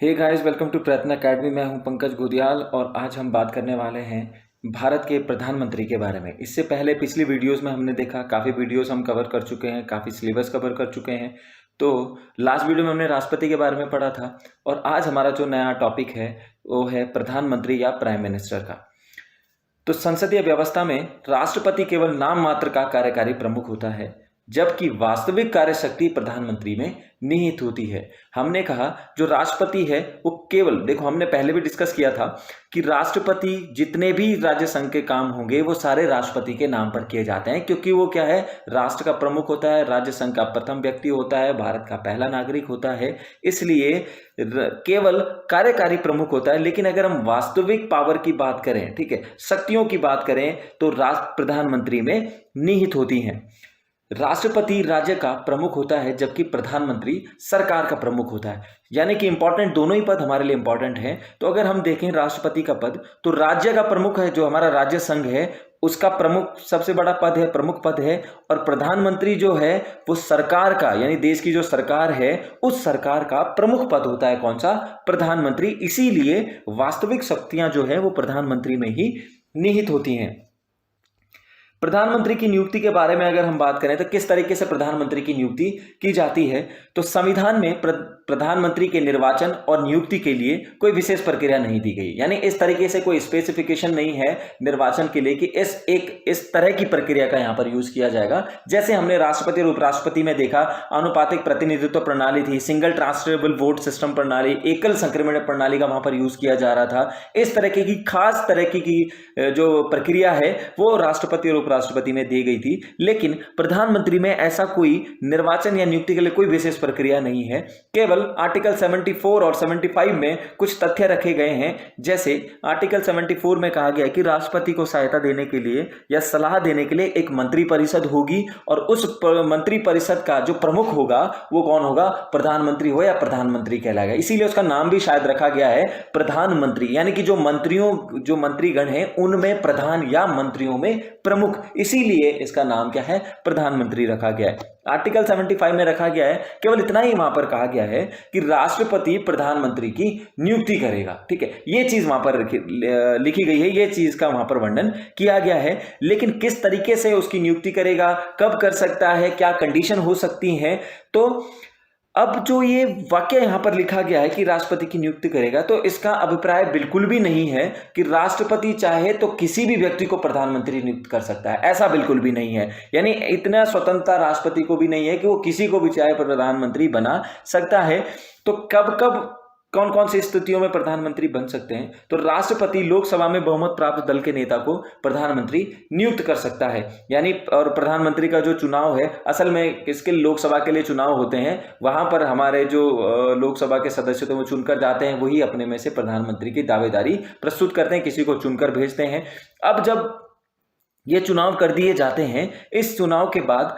Hey guys, welcome to प्रयत्न academy. मैं हूं पंकज गोदियाल और आज हम बात करने वाले हैं भारत के प्रधानमंत्री के बारे में। इससे पहले पिछली वीडियोस में हमने देखा, काफ़ी वीडियोस हम कवर कर चुके हैं, काफ़ी सिलेबस कवर कर चुके हैं। तो लास्ट वीडियो में हमने राष्ट्रपति के बारे में पढ़ा था और आज हमारा जो नया टॉपिक है वो है प्रधानमंत्री या प्राइम मिनिस्टर का। तो संसदीय व्यवस्था में राष्ट्रपति केवल नाम मात्र का कार्यकारी प्रमुख होता है, जबकि वास्तविक कार्यशक्ति प्रधानमंत्री में निहित होती है। हमने कहा जो राष्ट्रपति है वो केवल, देखो हमने पहले भी डिस्कस किया था कि राष्ट्रपति जितने भी राज्य संघ के काम होंगे वो सारे राष्ट्रपति के नाम पर किए जाते हैं, क्योंकि वो क्या है, राष्ट्र का प्रमुख होता है, राज्य संघ का प्रथम व्यक्ति होता है, भारत का पहला नागरिक होता है, इसलिए केवल कार्यकारी प्रमुख होता है। लेकिन अगर हम वास्तविक पावर की बात करें, ठीक है, शक्तियों की बात करें, तो प्रधानमंत्री में निहित होती हैं। राष्ट्रपति राज्य का प्रमुख होता है, जबकि प्रधानमंत्री सरकार का प्रमुख होता है। यानी कि इंपॉर्टेंट, दोनों ही पद हमारे लिए इंपॉर्टेंट हैं। तो अगर हम देखें राष्ट्रपति का पद, तो राज्य का प्रमुख है, जो हमारा राज्य संघ है उसका प्रमुख सबसे बड़ा पद है, प्रमुख पद है। और प्रधानमंत्री जो है वो सरकार का, यानी देश की जो सरकार है उस सरकार का प्रमुख पद होता है। कौन सा? प्रधानमंत्री। इसीलिए वास्तविक शक्तियां जो है वो प्रधानमंत्री में ही निहित होती हैं। प्रधानमंत्री की नियुक्ति के बारे में अगर हम बात करें तो किस तरीके से प्रधानमंत्री की नियुक्ति की जाती है, तो संविधान में प्रधानमंत्री के निर्वाचन और नियुक्ति के लिए कोई विशेष प्रक्रिया नहीं दी गई। यानी इस तरीके से कोई स्पेसिफिकेशन नहीं है निर्वाचन के लिए कि इस तरह की प्रक्रिया का यहां पर यूज किया जाएगा। जैसे हमने राष्ट्रपति और उपराष्ट्रपति में देखा, अनुपातिक प्रतिनिधित्व प्रणाली थी, सिंगल ट्रांसफरेबल वोट सिस्टम प्रणाली, एकल संक्रमण प्रणाली का वहां पर यूज किया जा रहा था। इस तरह की खास तरह की जो प्रक्रिया है वो राष्ट्रपति और उपराष्ट्रपति में दी गई थी। लेकिन प्रधानमंत्री में ऐसा कोई निर्वाचन या नियुक्ति के लिए कोई विशेष प्रक्रिया नहीं है। केवल आर्टिकल 74 और 75 में कुछ तथ्य रखे गए हैं। जैसे आर्टिकल 74 में कहा गया है कि राष्ट्रपति को सहायता देने के लिए या सलाह देने के लिए एक मंत्री परिषद होगी, और उस मंत्री परिषद का जो प्रमुख होगा वो कौन होगा? प्रधानमंत्री हो या प्रधानमंत्री कहलाएगा। इसीलिए उसका नाम भी शायद रखा गया है प्रधानमंत्री। यानी कि जो मंत्रीगण हैं उनमें प्रधान या मंत्रियों में प्रमुख, इसीलिए इसका नाम क्या है? प्रधानमंत्री रखा गया है। आर्टिकल 75 में रखा गया है, केवल इतना ही वहां पर कहा गया है कि राष्ट्रपति प्रधानमंत्री की नियुक्ति करेगा। ठीक है, ये चीज वहां पर लिखी गई है, ये चीज का वहां पर वर्णन किया गया है। लेकिन किस तरीके से उसकी नियुक्ति करेगा, कब कर सकता है, क्या कंडीशन हो सकती है, तो अब जो ये वाक्य यहां पर लिखा गया है कि राष्ट्रपति की नियुक्ति करेगा, तो इसका अभिप्राय बिल्कुल भी नहीं है कि राष्ट्रपति चाहे तो किसी भी व्यक्ति को प्रधानमंत्री नियुक्त कर सकता है। ऐसा बिल्कुल भी नहीं है। यानी इतना स्वतंत्रता राष्ट्रपति को भी नहीं है कि वो किसी को भी चाहे प्रधानमंत्री बना सकता है। तो कब कब कौन कौन सी स्थितियों में प्रधानमंत्री बन सकते हैं, तो राष्ट्रपति लोकसभा में बहुमत प्राप्त दल के नेता को प्रधानमंत्री नियुक्त कर सकता है। यानी और प्रधानमंत्री का जो चुनाव है, असल में किसके लोकसभा के लिए चुनाव होते हैं, वहां पर हमारे जो लोकसभा के सदस्य थे वो चुनकर जाते हैं, वही अपने में से प्रधानमंत्री की दावेदारी प्रस्तुत करते हैं, किसी को चुनकर भेजते हैं। अब जब ये चुनाव कर दिए जाते हैं, इस चुनाव के बाद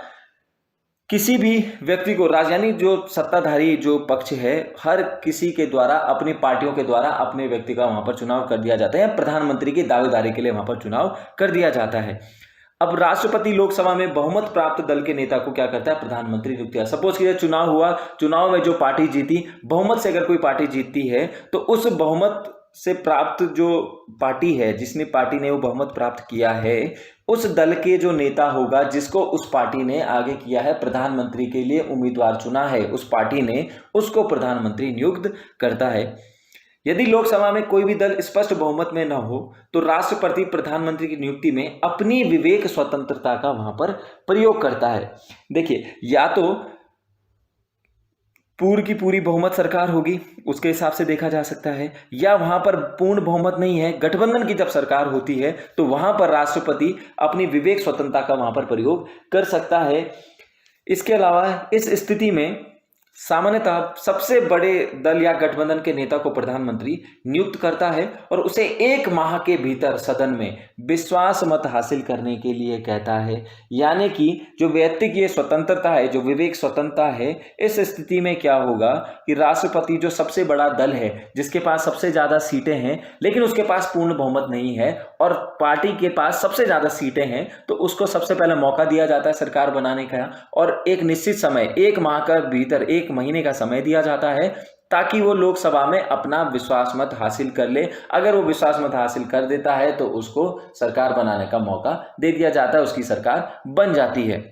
किसी भी व्यक्ति को यानी जो सत्ताधारी जो पक्ष है, हर किसी के द्वारा, अपनी पार्टियों के द्वारा अपने व्यक्ति का वहां पर चुनाव कर दिया जाता है। प्रधानमंत्री की दावेदारी के लिए वहां पर चुनाव कर दिया जाता है। अब राष्ट्रपति लोकसभा में बहुमत प्राप्त दल के नेता को क्या करता है? प्रधानमंत्री नियुक्त। सपोज कि चुनाव हुआ, चुनाव में जो पार्टी जीती, बहुमत से अगर कोई पार्टी जीतती है तो उस बहुमत से प्राप्त जो पार्टी है, जिसने पार्टी ने वो बहुमत प्राप्त किया है, उस दल के जो नेता होगा जिसको उस पार्टी ने आगे किया है, प्रधानमंत्री के लिए उम्मीदवार चुना है, उस पार्टी ने उसको प्रधानमंत्री नियुक्त करता है। यदि लोकसभा में कोई भी दल स्पष्ट बहुमत में न हो तो राष्ट्रपति प्रधानमंत्री की नियुक्ति में अपनी विवेक स्वतंत्रता का वहां पर प्रयोग करता है। देखिए, या तो पूरी की पूरी बहुमत सरकार होगी, उसके हिसाब से देखा जा सकता है, या वहां पर पूर्ण बहुमत नहीं है, गठबंधन की जब सरकार होती है तो वहां पर राष्ट्रपति अपनी विवेक स्वतंत्रता का वहां पर प्रयोग कर सकता है। इसके अलावा इस स्थिति में सामान्यतः सबसे बड़े दल या गठबंधन के नेता को प्रधानमंत्री नियुक्त करता है और उसे 1 माह के भीतर सदन में विश्वास मत हासिल करने के लिए कहता है। यानी कि जो व्यक्ति की स्वतंत्रता है, जो विवेक स्वतंत्रता है, इस स्थिति में क्या होगा कि राष्ट्रपति जो सबसे बड़ा दल है, जिसके पास सबसे ज्यादा सीटें हैं लेकिन उसके पास पूर्ण बहुमत नहीं है और पार्टी के पास सबसे ज्यादा सीटें हैं, तो उसको सबसे पहले मौका दिया जाता है सरकार बनाने का, और एक निश्चित समय 1 माह के भीतर 1 महीने का समय दिया जाता है ताकि वो लोकसभा में अपना विश्वास मत हासिल कर ले। अगर वो विश्वास मत हासिल कर देता है तो उसको सरकार बनाने का मौका दे दिया जाता है, उसकी सरकार बन जाती है।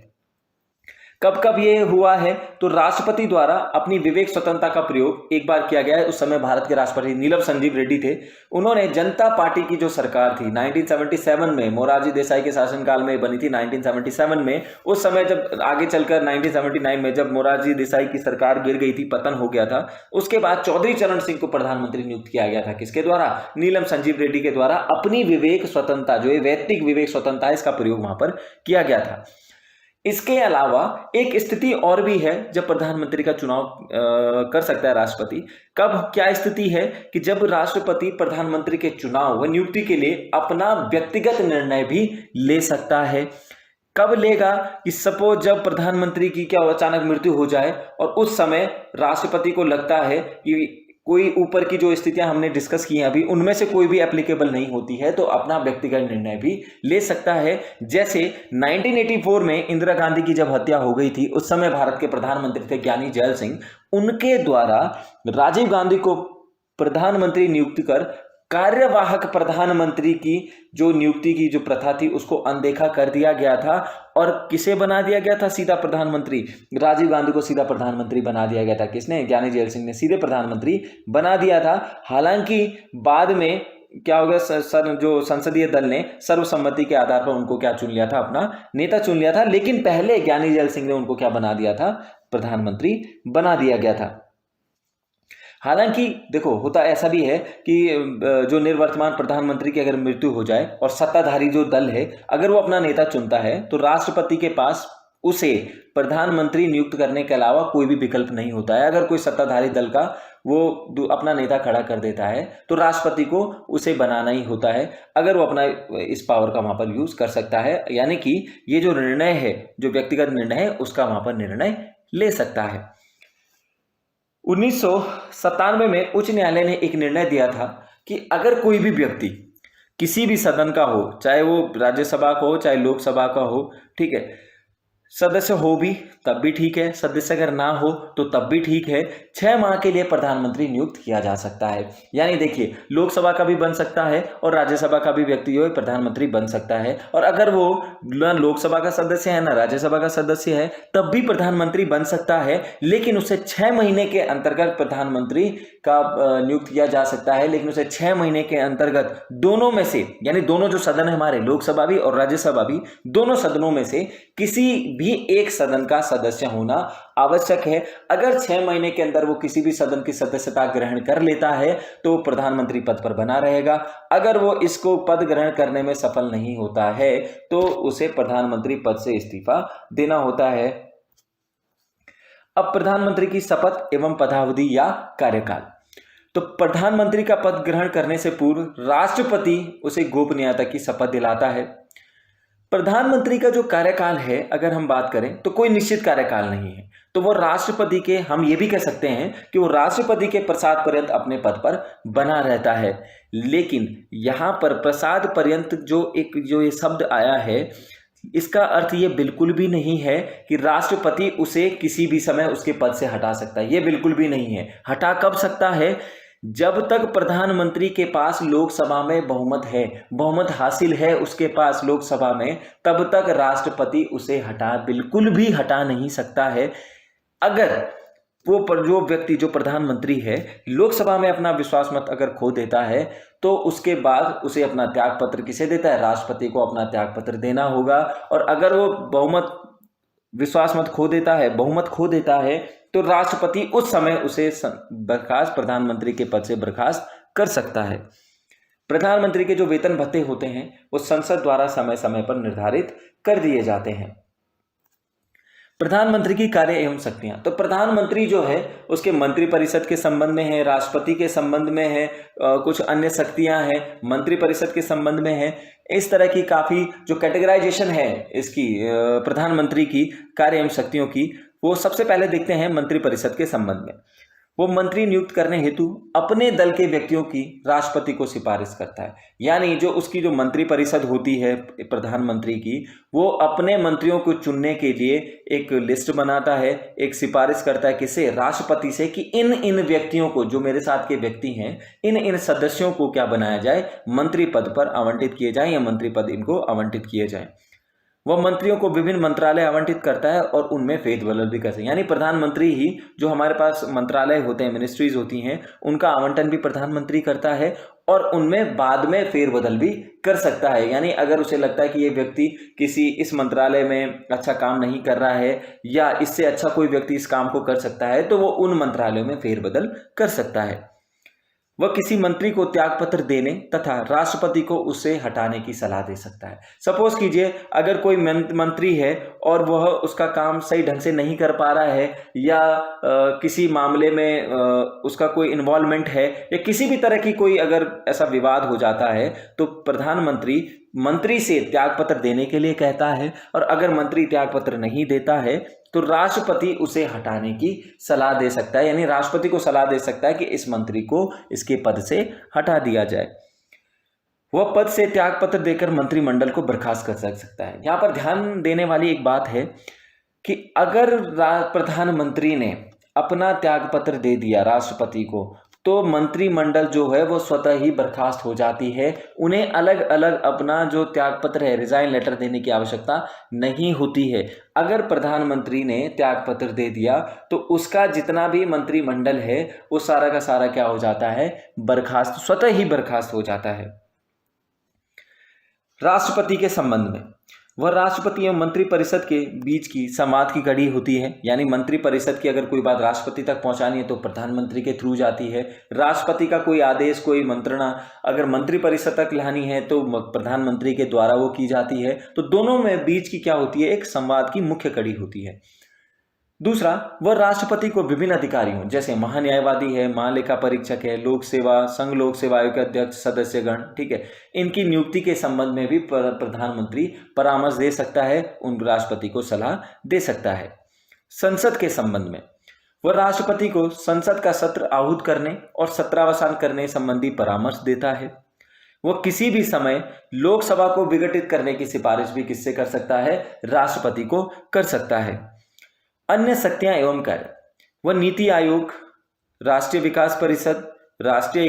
कब कब ये हुआ है तो राष्ट्रपति द्वारा अपनी विवेक स्वतंत्रता का प्रयोग एक बार किया गया है। उस समय भारत के राष्ट्रपति नीलम संजीव रेड्डी थे। उन्होंने जनता पार्टी की जो सरकार थी 1977 में, मोरारजी देसाई के शासनकाल में बनी थी 1977 में, उस समय जब आगे चलकर 1979 में जब मोरारजी देसाई की सरकार गिर गई थी, पतन हो गया था, उसके बाद चौधरी चरण सिंह को प्रधानमंत्री नियुक्त किया गया था। किसके द्वारा? नीलम संजीव रेड्डी के द्वारा अपनी विवेक स्वतंत्रता, जो वैयक्तिक विवेक स्वतंत्रता है, इसका प्रयोग वहां पर किया गया था। इसके अलावा एक स्थिति और भी है जब प्रधानमंत्री का चुनाव कर सकता है राष्ट्रपति। कब क्या स्थिति है कि जब राष्ट्रपति प्रधानमंत्री के चुनाव व नियुक्ति के लिए अपना व्यक्तिगत निर्णय भी ले सकता है। कब लेगा? कि सपोज जब प्रधानमंत्री की क्या अचानक मृत्यु हो जाए और उस समय राष्ट्रपति को लगता है कि कोई ऊपर की जो स्थितियां हमने डिस्कस की हैं अभी, उनमें से कोई भी एप्लीकेबल नहीं होती है, तो अपना व्यक्तिगत निर्णय भी ले सकता है। जैसे 1984 में इंदिरा गांधी की जब हत्या हो गई थी, उस समय भारत के प्रधानमंत्री थे ज्ञानी जैल सिंह। उनके द्वारा राजीव गांधी को प्रधानमंत्री नियुक्त कर कार्यवाहक प्रधानमंत्री की जो नियुक्ति की जो प्रथा थी उसको अनदेखा कर दिया गया था और किसे बना दिया गया था सीधा प्रधानमंत्री? राजीव गांधी को सीधा प्रधानमंत्री बना दिया गया था। किसने? ज्ञानी जैल सिंह ने सीधे प्रधानमंत्री बना दिया था। हालांकि बाद में क्या हो गया, जो संसदीय दल ने सर्वसम्मति के आधार पर उनको क्या चुन लिया था? अपना नेता चुन लिया था। लेकिन पहले ज्ञानी जैल सिंह ने उनको क्या बना दिया था? प्रधानमंत्री बना दिया गया था। हालांकि देखो, होता ऐसा भी है कि जो निर्वर्तमान प्रधानमंत्री की अगर मृत्यु हो जाए और सत्ताधारी जो दल है अगर वो अपना नेता चुनता है तो राष्ट्रपति के पास उसे प्रधानमंत्री नियुक्त करने के अलावा कोई भी विकल्प नहीं होता है। अगर कोई सत्ताधारी दल का वो अपना नेता खड़ा कर देता है तो राष्ट्रपति को उसे बनाना ही होता है। अगर वो अपना इस पावर का वहां पर यूज कर सकता है, यानी कि ये जो निर्णय है, जो व्यक्तिगत निर्णय है, उसका वहां पर निर्णय ले सकता है। 1997 में उच्च न्यायालय ने एक निर्णय दिया था कि अगर कोई भी व्यक्ति किसी भी सदन का हो, चाहे वो राज्यसभा का हो चाहे लोकसभा का हो, ठीक है, सदस्य हो भी तब भी ठीक है, सदस्य अगर ना हो तो तब भी ठीक है, 6 माह के लिए प्रधानमंत्री नियुक्त किया जा सकता है। यानी देखिए, लोकसभा का भी बन सकता है और राज्यसभा का भी व्यक्ति जो है प्रधानमंत्री बन सकता है। और अगर वो ना लोकसभा का सदस्य है ना राज्यसभा का सदस्य है तब भी प्रधानमंत्री बन सकता है, लेकिन उसे 6 महीने के अंतर्गत प्रधानमंत्री का नियुक्त किया जा सकता है। लेकिन उसे 6 महीने के अंतर्गत दोनों में से, यानी दोनों जो सदन है हमारे, लोकसभा भी और राज्यसभा भी, दोनों सदनों में से किसी भी एक सदन का सदस्य होना आवश्यक है। अगर 6 महीने के अंदर वो किसी भी सदन की सदस्यता ग्रहण कर लेता है तो प्रधानमंत्री पद पर बना रहेगा। अगर वो इसको पद ग्रहण करने में सफल नहीं होता है तो उसे प्रधानमंत्री पद से इस्तीफा देना होता है। अब प्रधानमंत्री की शपथ एवं पदावधि या कार्यकाल। तो प्रधानमंत्री का पद ग्रहण करने से पूर्व राष्ट्रपति उसे गोपनीयता की शपथ दिलाता है। प्रधानमंत्री का जो कार्यकाल है, अगर हम बात करें तो कोई निश्चित कार्यकाल नहीं है, तो वो राष्ट्रपति के, हम ये भी कह सकते हैं कि वो राष्ट्रपति के प्रसाद पर्यंत अपने पद पर बना रहता है। लेकिन यहां पर प्रसाद पर्यंत जो ये शब्द आया है, इसका अर्थ ये बिल्कुल भी नहीं है कि राष्ट्रपति उसे किसी भी समय उसके पद से हटा सकता है। ये बिल्कुल भी नहीं है। हटा कब सकता है? जब तक प्रधानमंत्री के पास लोकसभा में बहुमत है, बहुमत हासिल है उसके पास लोकसभा में, तब तक राष्ट्रपति उसे बिल्कुल भी हटा नहीं सकता है। अगर जो व्यक्ति, जो प्रधानमंत्री है, लोकसभा में अपना विश्वास मत अगर खो देता है तो उसके बाद उसे अपना त्याग पत्र किसे देता है? राष्ट्रपति को अपना त्याग पत्र देना होगा। और अगर वो विश्वास मत खो देता है, बहुमत खो देता है, तो राष्ट्रपति उस समय उसे बर्खास्त, प्रधानमंत्री के पद से बर्खास्त कर सकता है। प्रधानमंत्री के जो वेतन भत्ते होते हैं वो संसद द्वारा समय समय पर निर्धारित कर दिए जाते हैं। प्रधानमंत्री की कार्य एवं शक्तियां। तो प्रधानमंत्री जो है उसके मंत्रिपरिषद के संबंध में है, राष्ट्रपति के संबंध में है, कुछ अन्य शक्तियां हैं मंत्रिपरिषद के संबंध में है। इस तरह की काफी जो कैटेगराइजेशन है इसकी प्रधानमंत्री की कार्य एवं शक्तियों की, वो सबसे पहले देखते हैं मंत्रिपरिषद के संबंध में। वो मंत्री नियुक्त करने हेतु अपने दल के व्यक्तियों की राष्ट्रपति को सिफारिश करता है। यानी जो उसकी जो मंत्री परिषद होती है प्रधानमंत्री की, वो अपने मंत्रियों को चुनने के लिए एक लिस्ट बनाता है, एक सिफारिश करता है किसे, राष्ट्रपति से, कि इन इन व्यक्तियों को, जो मेरे साथ के व्यक्ति हैं, इन इन सदस्यों को क्या बनाया जाए, मंत्री पद पर आवंटित किए जाए या मंत्री पद इनको आवंटित किए जाए। वह मंत्रियों को विभिन्न मंत्रालय आवंटित करता है और उनमें फेरबदल भी करते हैं। यानी प्रधानमंत्री ही, जो हमारे पास मंत्रालय होते हैं, मिनिस्ट्रीज होती हैं, उनका आवंटन भी प्रधानमंत्री करता है और उनमें बाद में फेरबदल भी कर सकता है। यानी अगर उसे लगता है कि ये व्यक्ति किसी इस मंत्रालय में अच्छा काम नहीं कर रहा है या इससे अच्छा कोई व्यक्ति इस काम को कर सकता है, तो वो उन मंत्रालयों में फेरबदल कर सकता है। वह किसी मंत्री को त्यागपत्र देने तथा राष्ट्रपति को उससे हटाने की सलाह दे सकता है। सपोज कीजिए अगर कोई मंत्री है और वह उसका काम सही ढंग से नहीं कर पा रहा है या किसी मामले में उसका कोई इन्वॉल्वमेंट है या किसी भी तरह की कोई अगर ऐसा विवाद हो जाता है, तो प्रधानमंत्री मंत्री से त्यागपत्र देने के लिए कहता है, और अगर मंत्री त्यागपत्र नहीं देता है तो राष्ट्रपति उसे हटाने की सलाह दे सकता है। यानी राष्ट्रपति को सलाह दे सकता है कि इस मंत्री को इसके पद से हटा दिया जाए। वह पद से त्यागपत्र देकर मंत्रिमंडल को बर्खास्त कर सकता है। यहां पर ध्यान देने वाली एक बात है कि अगर प्रधानमंत्री ने अपना त्यागपत्र दे दिया राष्ट्रपति को, तो मंत्रिमंडल जो है वो स्वतः ही बर्खास्त हो जाती है। उन्हें अलग अलग अपना जो त्यागपत्र है, रिजाइन लेटर देने की आवश्यकता नहीं होती है। अगर प्रधानमंत्री ने त्यागपत्र दे दिया तो उसका जितना भी मंत्रिमंडल है वो सारा का सारा क्या हो जाता है, बर्खास्त, स्वतः ही बर्खास्त हो जाता है। राष्ट्रपति के संबंध में, वह राष्ट्रपति एवं मंत्रिपरिषद के बीच की संवाद की कड़ी होती है। यानी मंत्रिपरिषद की अगर कोई बात राष्ट्रपति तक पहुंचानी है तो प्रधानमंत्री के थ्रू जाती है। राष्ट्रपति का कोई आदेश, कोई मंत्रणा अगर मंत्रिपरिषद तक लानी है तो प्रधानमंत्री के द्वारा वो की जाती है। तो दोनों में बीच की क्या होती है, एक संवाद की मुख्य कड़ी होती है। दूसरा, वह राष्ट्रपति को विभिन्न अधिकारियों जैसे महान्यायवादी है, महालेखा परीक्षक है, लोक सेवा, संघ लोक सेवा आयोग के अध्यक्ष, सदस्यगण, ठीक है, इनकी नियुक्ति के संबंध में भी प्रधानमंत्री परामर्श दे सकता है, उन राष्ट्रपति को सलाह दे सकता है। संसद के संबंध में, वह राष्ट्रपति को संसद का सत्र आहूत करने और सत्रावसान करने संबंधी परामर्श देता है। वह किसी भी समय लोकसभा को विघटित करने की सिफारिश भी किससे कर सकता है, राष्ट्रपति को कर सकता है। अन्य शक्तियां एवं कार्य, वह नीति आयोग, राष्ट्रीय विकास परिषद, राष्ट्रीय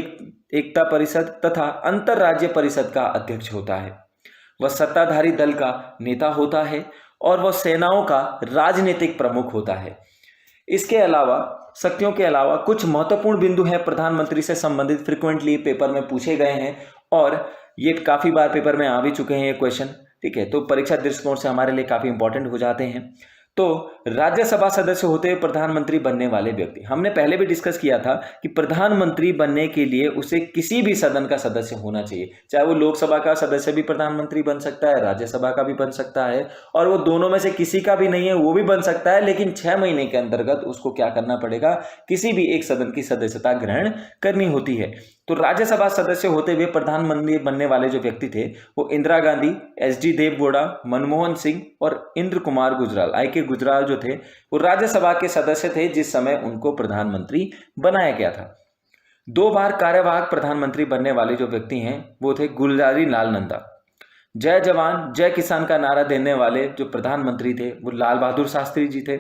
एकता परिषद तथा अंतरराज्य परिषद का अध्यक्ष होता है। वह सत्ताधारी दल का नेता होता है और वह सेनाओं का राजनीतिक प्रमुख होता है। इसके अलावा, शक्तियों के अलावा कुछ महत्वपूर्ण बिंदु हैं प्रधानमंत्री से संबंधित, फ्रिक्वेंटली पेपर में पूछे गए हैं और ये काफी बार पेपर में आ भी चुके हैं ये क्वेश्चन, ठीक है। तो परीक्षा दृष्टिकोण से हमारे लिए काफी इंपॉर्टेंट हो जाते हैं। तो राज्यसभा सदस्य होते हुए प्रधानमंत्री बनने वाले व्यक्ति, हमने पहले भी डिस्कस किया था कि प्रधानमंत्री बनने के लिए उसे किसी भी सदन का सदस्य होना चाहिए। चाहे वो लोकसभा का सदस्य भी प्रधानमंत्री बन सकता है, राज्यसभा का भी बन सकता है, और वो दोनों में से किसी का भी नहीं है वो भी बन सकता है, लेकिन 6 महीने के अंतर्गत उसको क्या करना पड़ेगा, किसी भी एक सदन की सदस्यता ग्रहण करनी होती है। तो राज्यसभा सदस्य होते हुए प्रधानमंत्री बनने वाले जो व्यक्ति थे वो इंदिरा गांधी, एस.डी. देवगौड़ा, मनमोहन सिंह और इंद्र कुमार गुजराल, आई.के. गुजराल जो थे वो राज्यसभा के सदस्य थे जिस समय उनको प्रधानमंत्री बनाया गया था। 2 बार कार्यवाहक प्रधानमंत्री बनने वाले जो व्यक्ति हैं वो थे गुलजारी लाल नंदा। जय जवान जय किसान का नारा देने वाले जो प्रधानमंत्री थे वो लाल बहादुर शास्त्री जी थे।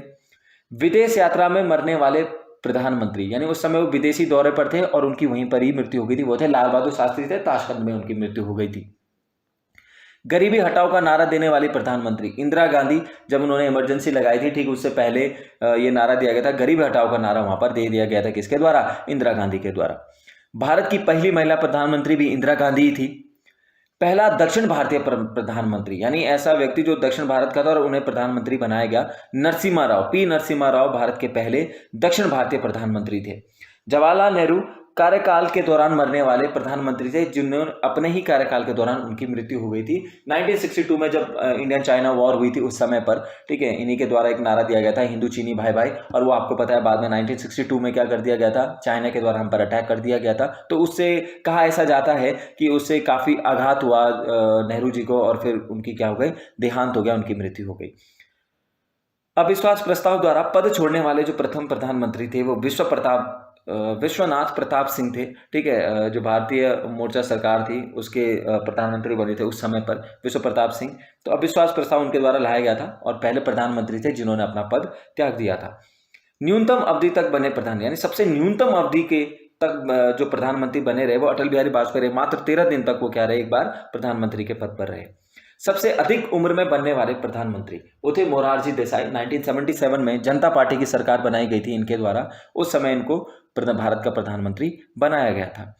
विदेश यात्रा में मरने वाले प्रधानमंत्री, यानी उस समय वो विदेशी दौरे पर थे और उनकी वहीं पर ही मृत्यु हो गई थी, वो थे लाल बहादुर शास्त्री थे, ताशकंद में उनकी मृत्यु हो गई थी। गरीबी हटाओ का नारा देने वाली प्रधानमंत्री इंदिरा गांधी, जब उन्होंने इमरजेंसी लगाई थी ठीक उससे पहले ये नारा दिया गया था, गरीबी हटाओ का नारा वहां पर दे दिया गया था, किसके द्वारा, इंदिरा गांधी के द्वारा। भारत की पहली महिला प्रधानमंत्री भी इंदिरा गांधी ही थी। पहला दक्षिण भारतीय प्रधानमंत्री, यानी ऐसा व्यक्ति जो दक्षिण भारत का था और उन्हें प्रधानमंत्री बनाया गया, नरसिम्हा राव, पी नरसिम्हा राव भारत के पहले दक्षिण भारतीय प्रधानमंत्री थे। जवाहरलाल नेहरू कार्यकाल के दौरान मरने वाले प्रधानमंत्री थे जिन्होंने अपने ही कार्यकाल के दौरान उनकी मृत्यु हो गई थी 1962 में, जब इंडियन चाइना वॉर हुई थी उस समय पर, ठीक है। इन्हीं के द्वारा एक नारा दिया गया था, हिंदू चीनी भाई भाई, और वो आपको पता है बाद में 1962 में क्या कर दिया गया था, चाइना के द्वारा हम पर अटैक कर दिया गया था। तो उससे कहा ऐसा जाता है कि उससे काफी आघात हुआ नेहरू जी को और फिर उनकी क्या हो गई, देहांत हो गया, उनकी मृत्यु हो गई। अविश्वास प्रस्ताव द्वारा पद छोड़ने वाले जो प्रथम प्रधानमंत्री थे वो विश्व प्रताप विश्वनाथ प्रताप सिंह थे, ठीक है, जो भारतीय मोर्चा सरकार थी उसके प्रधानमंत्री बने थे उस समय पर विश्व प्रताप सिंह। तो अविश्वास प्रस्ताव उनके द्वारा लाया गया था और पहले प्रधानमंत्री थे जिन्होंने अपना पद त्याग दिया था। न्यूनतम अवधि तक बने प्रधान, यानी सबसे न्यूनतम अवधि के तक जो प्रधानमंत्री बने रहे वो अटल बिहारी वाजपेयी रहे। मात्र 13 दिन तक वो क्या रहे, एक बार प्रधानमंत्री के पद पर रहे। सबसे अधिक उम्र में बनने वाले प्रधानमंत्री वो थे मोरारजी देसाई। 1977 में जनता पार्टी की सरकार बनाई गई थी इनके द्वारा, उस समय इनको भारत का प्रधानमंत्री बनाया गया था।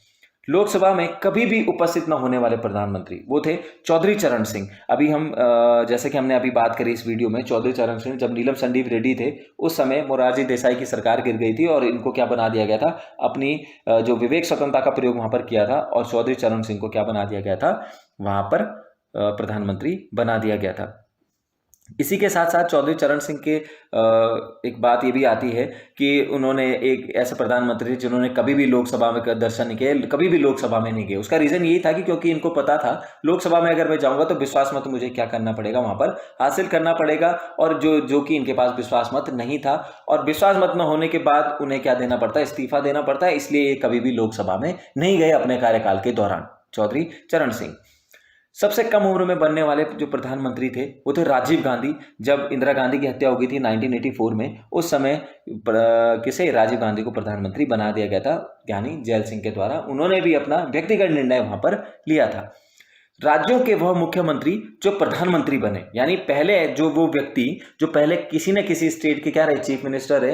लोकसभा में कभी भी उपस्थित न होने वाले प्रधानमंत्री वो थे चौधरी चरण सिंह। अभी हम जैसे कि हमने अभी बात करी इस वीडियो में, चौधरी चरण सिंह जब नीलम संजीव रेड्डी थे उस समय मोरारजी देसाई की सरकार गिर गई थी और इनको क्या बना दिया गया था, अपनी जो विवेक स्वतंत्रता का प्रयोग वहां पर किया था और चौधरी चरण सिंह को क्या बना दिया गया था, वहां पर प्रधानमंत्री बना दिया गया था। इसी के साथ साथ चौधरी चरण सिंह के एक बात ये भी आती है कि उन्होंने एक ऐसे प्रधानमंत्री जिन्होंने कभी भी लोकसभा में दर्शन नहीं किए, कभी भी लोकसभा में नहीं गए। उसका रीजन यही था कि क्योंकि इनको पता था लोकसभा में अगर मैं जाऊंगा तो विश्वास मत मुझे क्या करना पड़ेगा, वहां पर हासिल करना पड़ेगा, और जो कि इनके पास विश्वास मत नहीं था, और विश्वास मत न होने के बाद उन्हें क्या देना पड़ता है, इस्तीफा देना पड़ता है। इसलिए ये कभी भी लोकसभा में नहीं गए अपने कार्यकाल के दौरान, चौधरी चरण सिंह। सबसे कम उम्र में बनने वाले जो प्रधानमंत्री थे वो थे राजीव गांधी। जब इंदिरा गांधी की हत्या हो गई थी 1984 में, उस समय किसे, राजीव गांधी को प्रधानमंत्री बना दिया गया था, यानी जैल सिंह के द्वारा। उन्होंने भी अपना व्यक्तिगत निर्णय वहां पर लिया था। राज्यों के वह मुख्यमंत्री जो प्रधानमंत्री बने, यानी पहले जो वो व्यक्ति जो पहले किसी न किसी स्टेट के क्या रहे, चीफ मिनिस्टर रहे,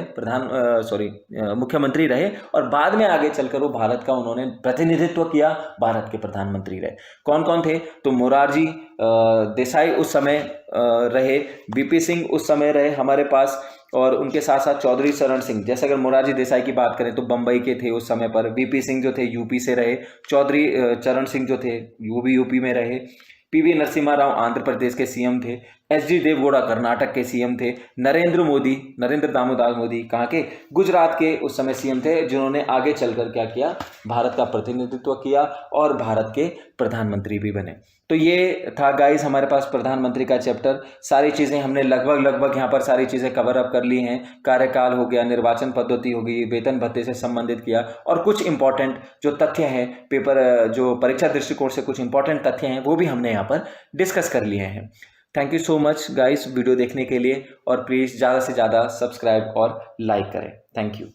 मुख्यमंत्री रहे, और बाद में आगे चलकर वो भारत का उन्होंने प्रतिनिधित्व किया, भारत के प्रधानमंत्री रहे। कौन कौन थे, तो मोरारजी देसाई उस समय रहे, बीपी सिंह उस समय रहे हमारे पास, और उनके साथ साथ चौधरी चरण सिंह। जैसे अगर मोरारजी देसाई की बात करें तो बंबई के थे उस समय पर, बीपी सिंह जो थे यूपी से रहे, चौधरी चरण सिंह जो थे वो भी यूपी में रहे, पीवी नरसिम्हा राव आंध्र प्रदेश के सीएम थे, एचडी देवगौड़ा कर्नाटक के सीएम थे, नरेंद्र दामोदर मोदी कहाँ के, गुजरात के उस समय सीएम थे, जिन्होंने आगे चलकर क्या किया, भारत का प्रतिनिधित्व किया और भारत के प्रधानमंत्री भी बने। तो ये था गाइस हमारे पास प्रधानमंत्री का चैप्टर। सारी चीज़ें हमने लगभग यहाँ पर सारी चीज़ें कवर अप कर ली हैं। कार्यकाल हो गया, निर्वाचन पद्धति हो गई, वेतन भत्ते से संबंधित किया, और कुछ इंपॉर्टेंट जो तथ्य हैं, पेपर जो परीक्षा दृष्टिकोण से कुछ इंपॉर्टेंट तथ्य हैं वो भी हमने यहाँ पर डिस्कस कर लिए हैं। Thank you so much guys video देखने के लिए, और प्लीज़ ज़्यादा से ज़्यादा सब्सक्राइब और लाइक करें। Thank you.